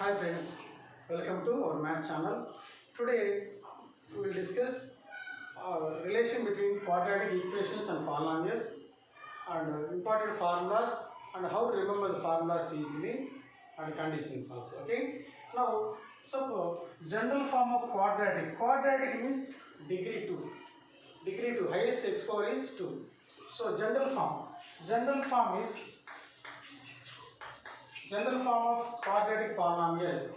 Hi friends, welcome to our math channel. Today we will discuss relation between quadratic equations and polynomials and important formulas and how to remember the formulas easily and conditions also. Okay. Now suppose general form of quadratic. Quadratic means degree 2. Degree 2, highest x power is 2. So general form. General form of quadratic polynomial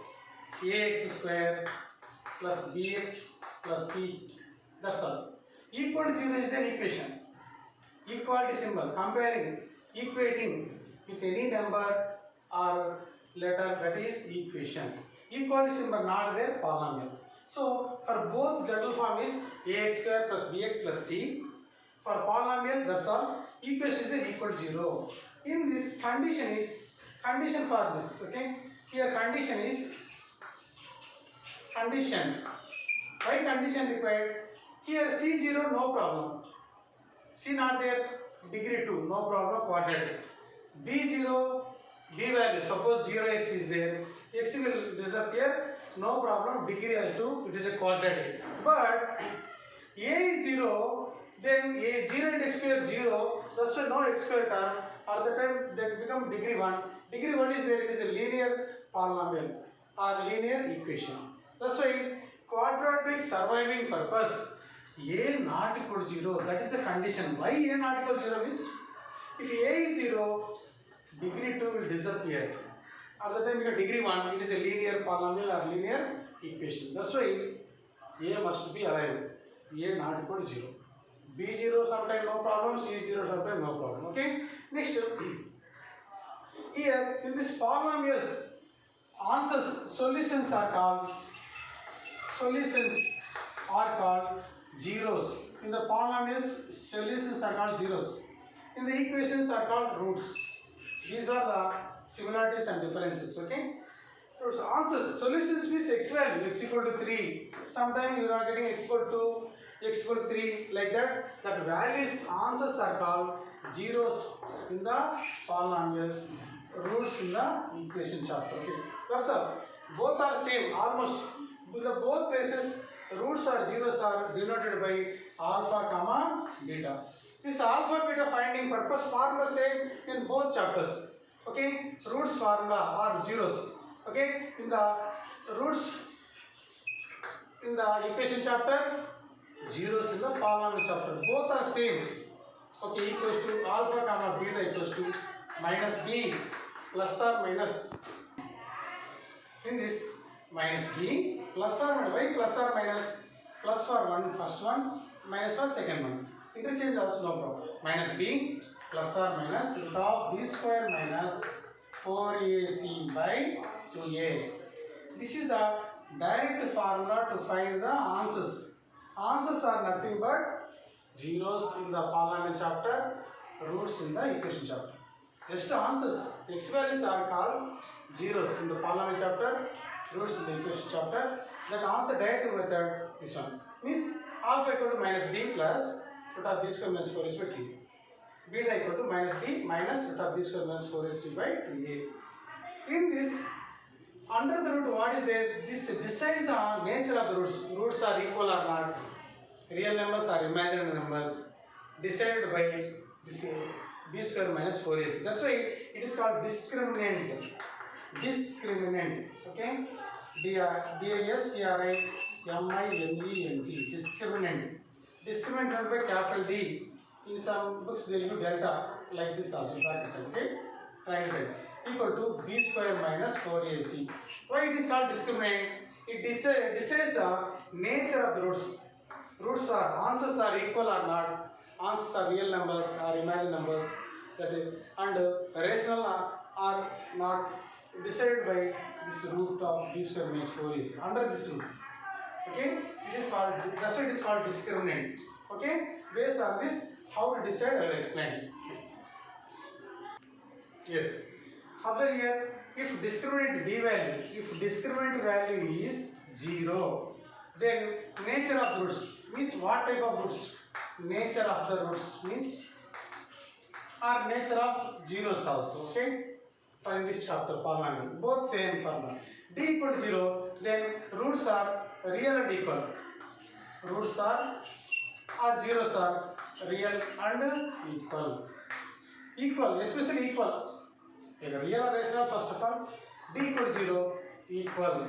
ax square plus bx plus c, that's all. Equal to 0 is their equation. Equality symbol, equating with any number or letter, that is equation. Equality symbol not their polynomial. So for both general form is ax square plus bx plus c. For polynomial, that's all. Equation is equal to 0. In this condition for this, okay? Here condition is condition. Why condition required? Here C0 no problem. C not there, degree 2 no problem, quadratic. B0, B value, suppose 0x is there, x will disappear, no problem, degree 2, it is a quadratic. But A is 0, then A 0 and x square 0, that's why no x square term, at the time that become degree 1. Degree 1 is there, it is a linear polynomial or linear equation. That's why quadratic surviving purpose, A not equal to 0, that is the condition. Why A not equal to 0 means, if A is 0, degree 2 will disappear. At the time become degree 1, it is a linear polynomial or linear equation. That's why A must be alive. A not equal to 0. B0 sometime no problem, C0 sometime no problem. Okay. Next, here in this polynomials, answers, solutions are called zeros. In the polynomials, solutions are called zeros. In the equations are called roots. These are the similarities and differences. Okay. So answers, solutions means x value, x equal to 3. Sometimes you are getting x equal to 2, x equal to 3, like that. That values, answers are called zeros in the polynomials, roots in the equation chapter. Okay. That's all. Both are same, almost. In the both places, roots or zeros are denoted by alpha comma beta. This alpha beta finding purpose formula same in both chapters. Okay. Roots formula or zeros. Okay. In the roots in the equation chapter, zeros in the polynomial chapter. Both are same. Okay. Equals to alpha comma beta equals to minus b plus or minus. In this minus b plus or minus. Why plus or minus? Plus for one first one, minus for second one. Interchange also no problem. Minus b plus or minus root of b square minus 4ac by 2a. This is the direct formula to find the answers. Answers are nothing but zeros in the polynomial chapter, roots in the equation chapter. Just answers. X values are called zeros in the polynomial chapter, roots in the equation chapter. That answer direct method, this one, means alpha equal to minus b plus root of b square minus 4ac by 2a. Beta equal to minus b minus root of b square minus 4ac by 2a. In this, under the root, what is there? This decides the nature of the roots. Roots are equal or not. Real numbers or imaginary numbers. Decided by this b square minus 4ac. That's why it is called discriminant. Discriminant. Okay? D-I-S-C-R-I-M-I-N-E-N-T. Discriminant. Discriminant denoted by capital D. In some books they will do delta like this also. Okay? Triangle equal to b square minus 4ac. Why it is called discriminant? It decides the nature of the roots. Roots are, answers are equal or not. Answers are real numbers or imaginary numbers. That is, and rational are not decided by this root of b square minus 4ac. Under this root. Okay? This is called, that's why it is called discriminant. Okay? Based on this, how to decide I will explain. Yes. Observe here, if discriminant value is 0, then nature of the roots means what type of roots? Nature of the roots means or nature of zeros also. Okay. in this chapter, polynomial. Both same formula. D equal to 0, then roots are real and equal. Roots are or zeros are real and equal. Equal, especially equal. Either real or rational, first of all. D equal to 0, equal.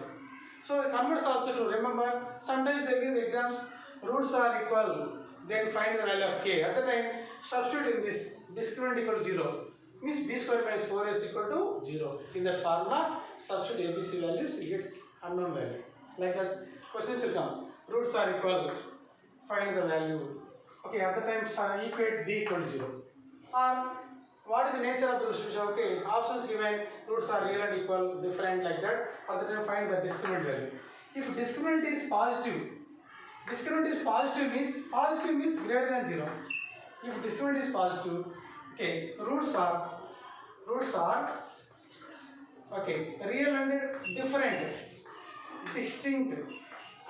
So converts also to remember, sometimes they give the exams, roots are equal, then find the value of k. At the time, substitute in this, discriminant equal to 0. Means b square minus 4ac equal to 0. In that formula, substitute ABC values, you get unknown value. Like that, questions will come. Roots are equal, find the value. Okay, at the time, equate d equal to 0. Or, what is the nature of the distribution? Okay, options given, roots are real and equal, different, like that. At the time, find the discriminant value. If discriminant is positive means greater than 0. If discriminant is positive, okay, roots are okay, real and different, distinct.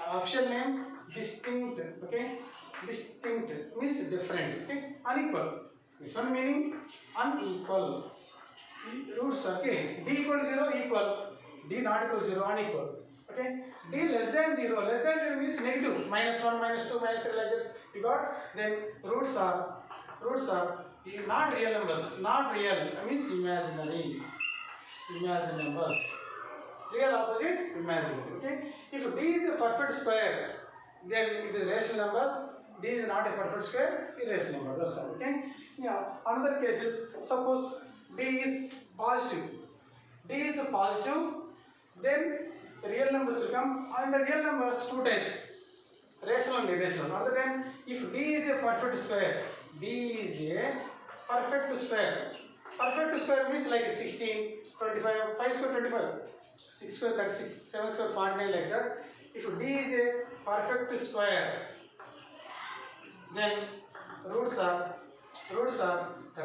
Official name distinct. Okay, distinct means different. Okay, unequal. This one meaning unequal. Roots, okay, d equal to 0, equal. D not equal to 0, unequal. Okay, d less than 0 means negative. -1, -2, -3, like that. You got? Then roots are not real numbers. Not real means imaginary. Imaginary numbers. Real opposite, imaginary. Okay. If d is a perfect square, then it is rational numbers. D is not a perfect square, irrational number. That's all. Okay. Yeah. Another case is, suppose d is positive. D is positive, then real numbers will come, and the real numbers two types, rational and irrational. At the time, if d is a perfect square, perfect square means like 16, 25, 5 square 25, 6 square 36, 7 square 49, like that. If d is a perfect square, then roots are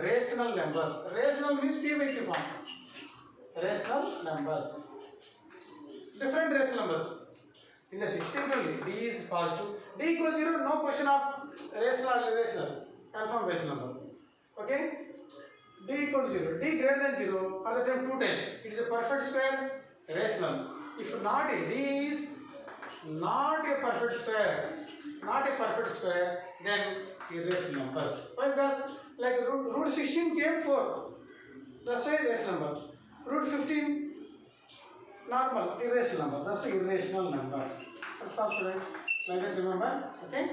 rational numbers. Rational means p by q form. Rational numbers. Different rational numbers. In the distinct only, d is positive. D equals 0, no question of rational or irrational. Confirm rational number. Okay? D equal to 0. D greater than 0, at the time two types. It is a perfect square, rational. If not a, D is not a perfect square, then irrational numbers. Why? Because like root 16 came 4. That's why rational number. Root 15 normal, irrational number. That's why irrational number. That's all, students. Like that, remember? Okay?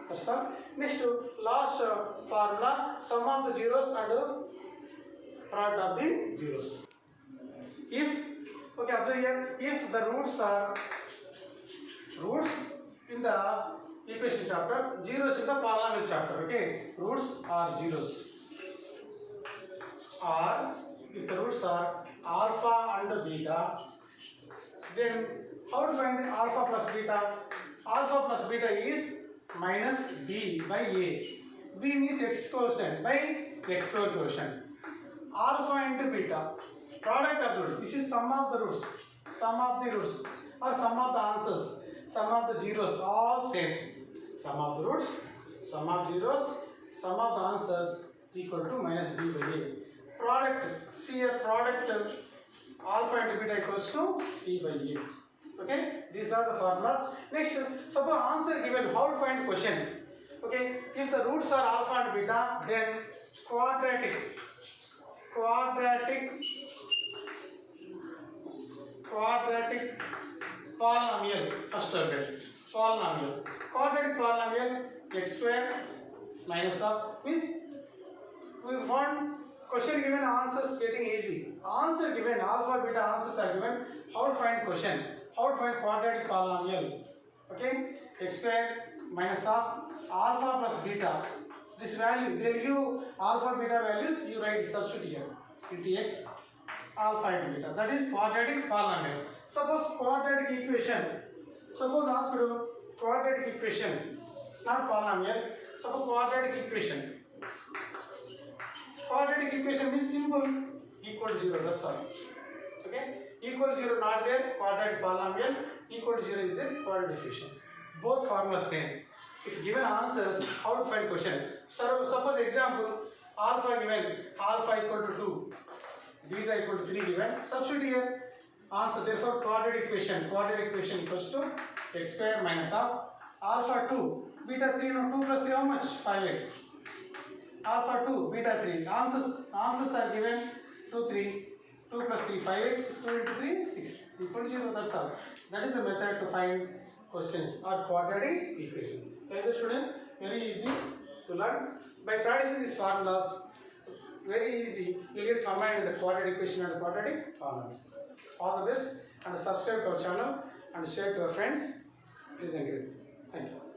That's all. Next, last formula, sum of the zeros and product of the zeros. If, okay, observe here, if the roots in the equation chapter, zeros in the polynomial chapter, okay? Roots are zeros. Or, if the roots are alpha and beta, then how to find alpha plus beta? Alpha plus beta is minus b by a. B means x quotient by x square quotient. Alpha and beta, product of the roots. This is sum of the roots. Sum of the roots or sum of the answers. Sum of the zeros, all same. Sum of the roots, sum of zeros, sum of the answers equal to minus b by a. Product, see here, product alpha and beta equals to c by a. Okay, these are the formulas. Next, suppose answer given, how to find question. Okay, if the roots are alpha and beta, then quadratic polynomial, first order polynomial. Quadratic polynomial x square minus of means we found question given, answers getting easy. Answer given, alpha beta answers are given. How to find question? How to find quadratic polynomial? Okay, x square minus of alpha plus beta. This value, they will give you alpha beta values, you write substitute here into x alpha and beta. That is quadratic polynomial. Suppose quadratic equation. Suppose ask you quadratic equation, not polynomial. Suppose quadratic equation. Quadratic equation means simple, equal to 0, that's all. Okay, equal to 0 not there, quadratic polynomial, equal to 0 is there, quadratic equation. Both formulas same. If given answers, how to find question? So, suppose example, alpha given, alpha equal to 2, beta equal to 3 given. Substitute here. Answer, therefore quadratic equation equals to x square minus half alpha 2 beta 3. No, 2 plus 3 how much? 5x. Alpha 2 beta 3. Answers are given 2 3. 2 plus 3 5x. 2 into 3 6 equal to 0. That's all. That is the method to find questions or quadratic equation. As a student, very easy to learn. By practicing these formulas, very easy, you will get combined in the quadratic equation and the quadratic formula. All the best, and subscribe to our channel and share to your friends. Please encourage. Thank you.